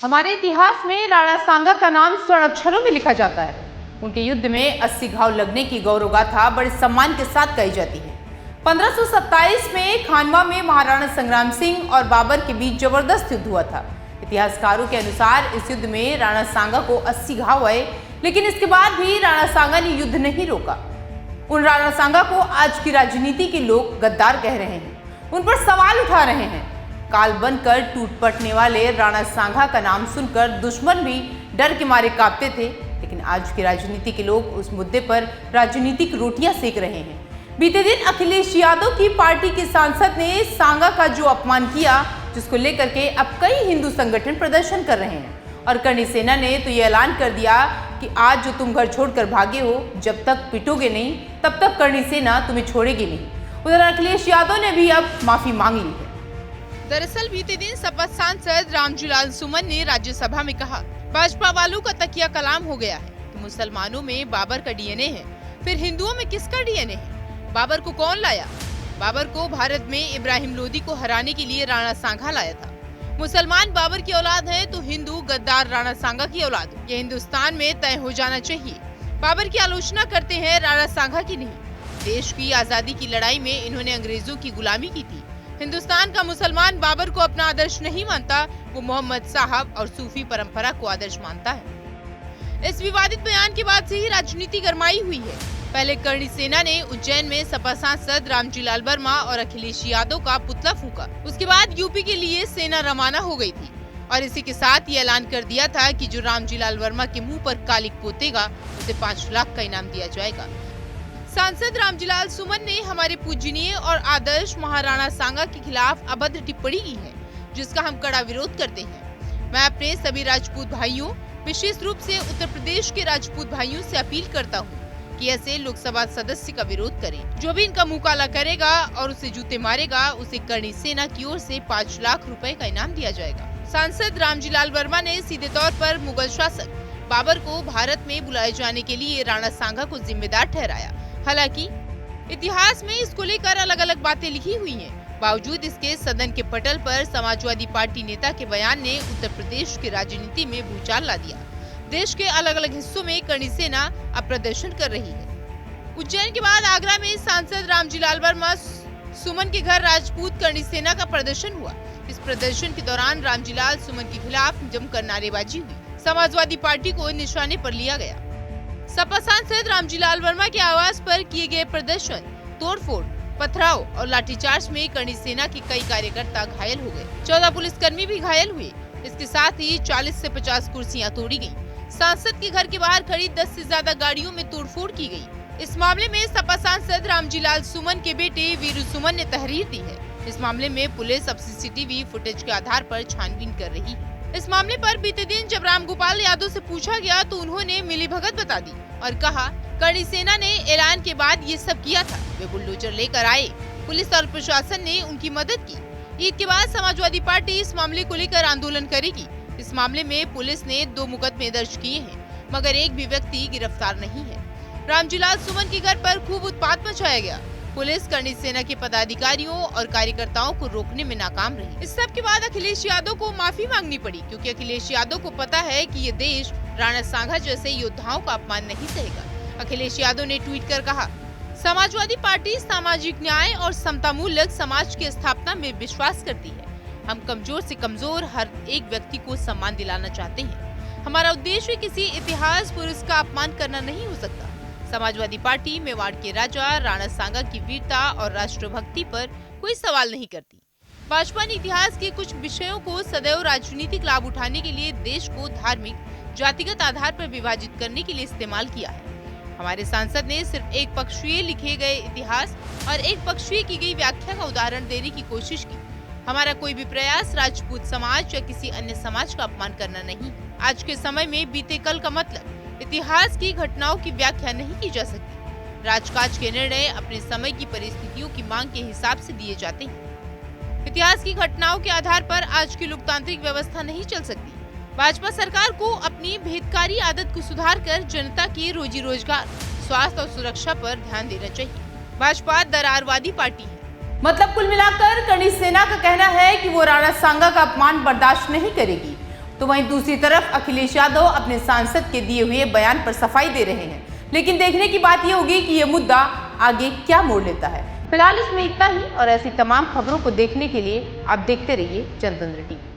हमारे इतिहास में राणा सांगा का नाम स्वर्ण अक्षरों में लिखा जाता है। उनके युद्ध में 80 घाव लगने की गौरव गाथा बड़े सम्मान के साथ कही जाती है। 1527 में खानवा में महाराणा संग्राम सिंह और बाबर के बीच जबरदस्त युद्ध हुआ था। इतिहासकारों के अनुसार इस युद्ध में राणा सांगा को 80 घाव आए, लेकिन इसके बाद भी राणा सांगा ने युद्ध नहीं रोका। उन राणा सांगा को आज की राजनीति के लोग गद्दार कह रहे हैं, उन पर सवाल उठा रहे हैं। काल बनकर टूट पड़ने वाले राणा सांगा का नाम सुनकर दुश्मन भी डर के मारे कांपते थे, लेकिन आज की राजनीति के लोग उस मुद्दे पर राजनीतिक रोटियां सेक रहे हैं। बीते दिन अखिलेश यादव की पार्टी के सांसद ने सांगा का जो अपमान किया, जिसको लेकर के अब कई हिंदू संगठन प्रदर्शन कर रहे हैं। और करणी सेना ने तो ये ऐलान कर दिया कि आज जो तुम घर छोड़कर भागे हो, जब तक पिटोगे नहीं तब तक करणी सेना तुम्हें छोड़ेगी नहीं। उधर अखिलेश यादव ने भी अब माफी मांग ली है। दरअसल बीते दिन सपा सांसद रामजीलाल सुमन ने राज्यसभा में कहा, भाजपा वालों का तकिया कलाम हो गया है कि मुसलमानों में बाबर का डीएनए है, फिर हिंदुओं में किसका डीएनए है? बाबर को कौन लाया? बाबर को भारत में इब्राहिम लोदी को हराने के लिए राणा सांगा लाया था। मुसलमान बाबर की औलाद है तो हिंदू गद्दार राणा सांगा की औलाद। ये हिंदुस्तान में तय हो जाना चाहिए। बाबर की आलोचना करते हैं, राणा सांगा की नहीं। देश की आजादी की लड़ाई में इन्होंने अंग्रेजों की गुलामी की थी। हिंदुस्तान का मुसलमान बाबर को अपना आदर्श नहीं मानता, वो मोहम्मद साहब और सूफी परंपरा को आदर्श मानता है। इस विवादित बयान के बाद से ही राजनीति गरमाई हुई है। पहले करणी सेना ने उज्जैन में सपा सांसद रामजीलाल वर्मा और अखिलेश यादव का पुतला फूंका। उसके बाद यूपी के लिए सेना रवाना हो गई थी और इसी के साथ ये ऐलान कर दिया था कि जो रामजीलाल वर्मा के मुंह पर कालिक पोतेगा उसे 5 लाख का इनाम दिया जाएगा। सांसद रामजीलाल सुमन ने हमारे पूजनीय और आदर्श महाराणा सांगा के खिलाफ अभद्र टिप्पणी की है, जिसका हम कड़ा विरोध करते हैं। मैं अपने सभी राजपूत भाइयों, विशेष रूप से उत्तर प्रदेश के राजपूत भाइयों से अपील करता हूँ कि ऐसे लोकसभा सदस्य का विरोध करें। जो भी इनका मुंह काला करेगा और उसे जूते मारेगा, उसे करणी सेना की ओर से 5 लाख रुपए का इनाम दिया जाएगा। सांसद रामजीलाल वर्मा ने सीधे तौर पर मुगल शासक बाबर को भारत में बुलाए जाने के लिए राणा सांगा को जिम्मेदार ठहराया। हालांकि इतिहास में इसको लेकर अलग अलग बातें लिखी हुई हैं। बावजूद इसके सदन के पटल पर समाजवादी पार्टी नेता के बयान ने उत्तर प्रदेश की राजनीति में भूचाल ला दिया। देश के अलग अलग हिस्सों में करणी सेना अब प्रदर्शन कर रही है। उज्जैन के बाद आगरा में सांसद रामजीलाल वर्मा सुमन के घर राजपूत करणी सेना का प्रदर्शन हुआ। इस प्रदर्शन के दौरान रामजीलाल सुमन के खिलाफ जमकर नारेबाजी हुई। समाजवादी पार्टी को निशाने पर लिया गया। सपा सांसद रामजीलाल वर्मा के आवास पर किए गए प्रदर्शन, तोड़फोड़, पथराव और लाठीचार्ज में करणी सेना के कई कार्यकर्ता घायल हो गए। 14 पुलिसकर्मी भी घायल हुए। इसके साथ ही 40 से 50 कुर्सियां तोड़ी गयी। सांसद के घर के बाहर खड़ी 10 से ज्यादा गाड़ियों में तोड़फोड़ की गई। इस मामले में सपा सांसद रामजीलाल सुमन के बेटे वीरू सुमन ने तहरीर दी है। इस मामले में पुलिस अब सीसीटीवी फुटेज के आधार पर छानबीन कर रही है। इस मामले पर बीते दिन जब रामगोपाल यादव से पूछा गया तो उन्होंने मिलीभगत बता दी और कहा, करणी सेना ने ऐलान के बाद ये सब किया था। वे बुलडोजर लेकर आए, पुलिस और प्रशासन ने उनकी मदद की। ईद के बाद समाजवादी पार्टी इस मामले को लेकर आंदोलन करेगी। इस मामले में पुलिस ने 2 मुकदमे दर्ज किए हैं, मगर एक भी व्यक्ति गिरफ्तार नहीं है। रामजीलाल सुमन के घर पर खूब उत्पात मचाया गया। पुलिस करणी सेना के पदाधिकारियों और कार्यकर्ताओं को रोकने में नाकाम रही। इस सब के बाद अखिलेश यादव को माफी मांगनी पड़ी, क्योंकि अखिलेश यादव को पता है कि ये देश राणा सांगा जैसे योद्धाओं का अपमान नहीं सहेगा। अखिलेश यादव ने ट्वीट कर कहा, समाजवादी पार्टी सामाजिक न्याय और समता मूलक समाज की स्थापना में विश्वास करती है। हम कमजोर से कमजोर हर एक व्यक्ति को सम्मान दिलाना चाहते हैं। हमारा उद्देश्य किसी इतिहास पुरुष का अपमान करना नहीं हो सकता। समाजवादी पार्टी मेवाड़ के राजा राणा सांगा की वीरता और राष्ट्रभक्ति पर कोई सवाल नहीं करती। भाजपा ने इतिहास के कुछ विषयों को सदैव राजनीतिक लाभ उठाने के लिए देश को धार्मिक, जातिगत आधार पर विभाजित करने के लिए इस्तेमाल किया है। हमारे सांसद ने सिर्फ एक पक्षीय लिखे गए इतिहास और एक पक्षीय की गई व्याख्या का उदाहरण देने की कोशिश की। हमारा कोई भी प्रयास राजपूत समाज या किसी अन्य समाज का अपमान करना नहीं। आज के समय में बीते कल का मतलब इतिहास की घटनाओं की व्याख्या नहीं की जा सकती। राजकाज के निर्णय अपने समय की परिस्थितियों की मांग के हिसाब से दिए जाते हैं। इतिहास की घटनाओं के आधार पर आज की लोकतांत्रिक व्यवस्था नहीं चल सकती। भाजपा सरकार को अपनी भेदकारी आदत को सुधार कर जनता की रोजी रोजगार, स्वास्थ्य और सुरक्षा पर ध्यान देना चाहिए। भाजपा दरारवादी पार्टी है। मतलब कुल मिलाकर करणी सेना का कहना है कि वो राणा सांगा का अपमान बर्दाश्त नहीं करेगी। तो वहीं दूसरी तरफ अखिलेश यादव अपने सांसद के दिए हुए बयान पर सफाई दे रहे हैं। लेकिन देखने की बात यह होगी कि यह मुद्दा आगे क्या मोड़ लेता है। फिलहाल इसमें इतना ही और ऐसी तमाम खबरों को देखने के लिए आप देखते रहिए जनतंत्र टीवी।